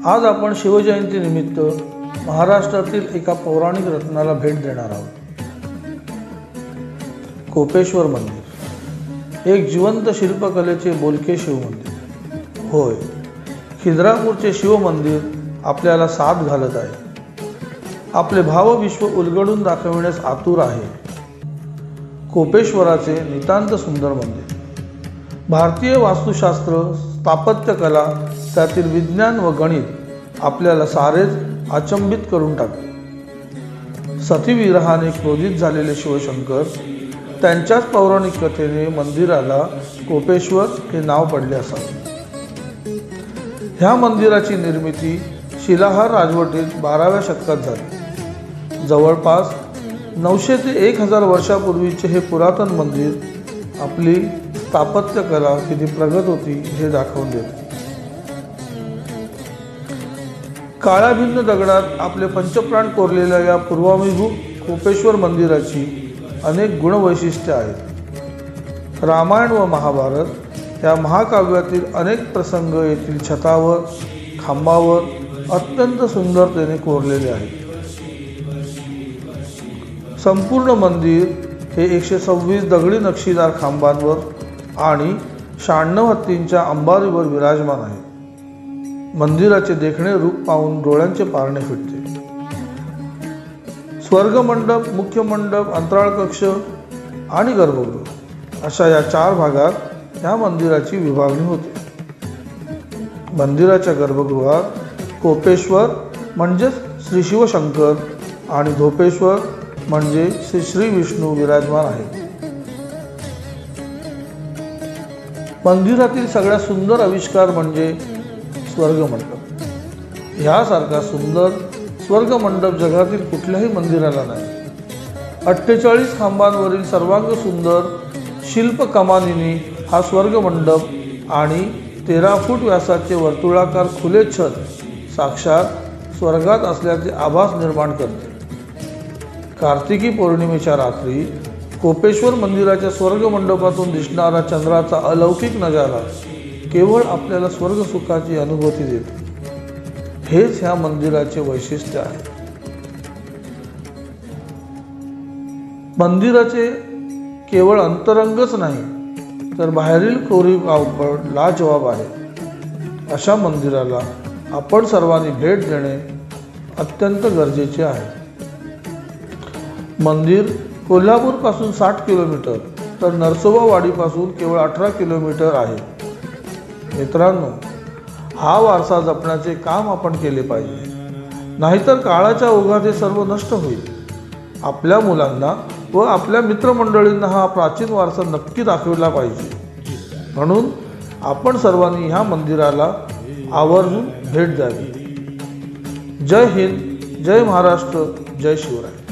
आज आपण शिवजयंतीनिमित्त महाराष्ट्रातील एका पौराणिक रत्नाला भेट देणार आहोत। कोपेश्वर मंदिर एक जिवंत शिल्पकलेचे बोलके शिव मंदिर होय। खिद्रापूरचे शिव मंदिर आपल्याला साथ घालत आहे, आपले भावविश्व उलगडून दाखविण्यास आतुर आहे। कोपेश्वराचे नितांत सुंदर मंदिर भारतीय वास्तुशास्त्र, स्थापत्यकला, त्यातील विज्ञान व गणित आपल्याला सारेच अचंबित करून टाकते। सतीविरहाने क्रोधित झालेले शिवशंकर त्यांच्याच पौराणिक कथेने मंदिराला कोपेश्वर हे नाव पडले असावे। ह्या मंदिराची निर्मिती शिलाहार राजवटीत 12व्या शतकात झाली। जवळपास 900 ते 1000 वर्षापूर्वीचे हे पुरातन मंदिर आपली स्थापत्यकला किती प्रगत होती हे दाखवून देते। काळ्या भिन्न दगडात आपले पंचप्राण कोरलेल्या या पूर्वाभिमुख कोपेश्वर मंदिराची अनेक गुणवैशिष्ट्ये आहेत। रामायण व महाभारत या महाकाव्यातील अनेक प्रसंग येथील छतावर, खांबावर अत्यंत सुंदरतेने कोरलेले आहेत। संपूर्ण मंदिर हे 126 दगडी नक्षीदार खांबांवर आणि 96 हत्तींच्या अंबारीवर विराजमान आहे। मंदिराचे देखणे रूप पाहून डोळ्यांचे पारणे फिटते। स्वर्गमंडप, मुख्य मंडप, अंतराळ कक्ष आणि गर्भगृह अशा या 4 भागात या मंदिराची विभागणी होते। मंदिराच्या गर्भगृहात कोपेश्वर म्हणजे श्री शिवशंकर आणि धोपेश्वर म्हणजे श्री विष्णू विराजमान आहेत। मंदिरातील सगळ्यात सुंदर आविष्कार म्हणजे स्वर्गमंडप। ह्यासारखा सुंदर स्वर्गमंडप जगातील कुठल्याही मंदिराला नाही। 48 खांबांवरील सर्वांग सुंदर शिल्प कमानीने हा स्वर्गमंडप आणि 13 फूट व्यासाचे वर्तुळाकार खुले छत साक्षात स्वर्गात असल्याचे आभास निर्माण करते। कार्तिकी पौर्णिमेच्या रात्री कोपेश्वर मंदिराच्या स्वर्गमंडपातून दिसणारा चंद्राचा अलौकिक नजारा केवळ आपल्याला स्वर्गसुखाची अनुभूती देतो। हेच ह्या मंदिराचे वैशिष्ट्य आहे। मंदिराचे केवळ अंतरंगच नाही तर बाहेरील कोरीव काम लाजवाब आहे। अशा मंदिराला आपण सर्वांनी भेट देणे अत्यंत गरजेचे आहे। मंदिर कोल्हापूर पासून 60 किलोमीटर तर नरसोबावाडीपासून केवळ 18 किलोमीटर आहे। मित्रांनो, हा वारसा जपण्याचे काम आपण केले पाहिजे, नाहीतर काळाच्या ओघात हे सर्व नष्ट होईल। आपल्या मुलांना व आपल्या मित्रमंडळींना हा प्राचीन वारसा नक्की दाखविला पाहिजे। म्हणून आपण सर्वांनी ह्या मंदिराला आवर्जून भेट द्यावी। जय हिंद, जय महाराष्ट्र, जय शिवराय।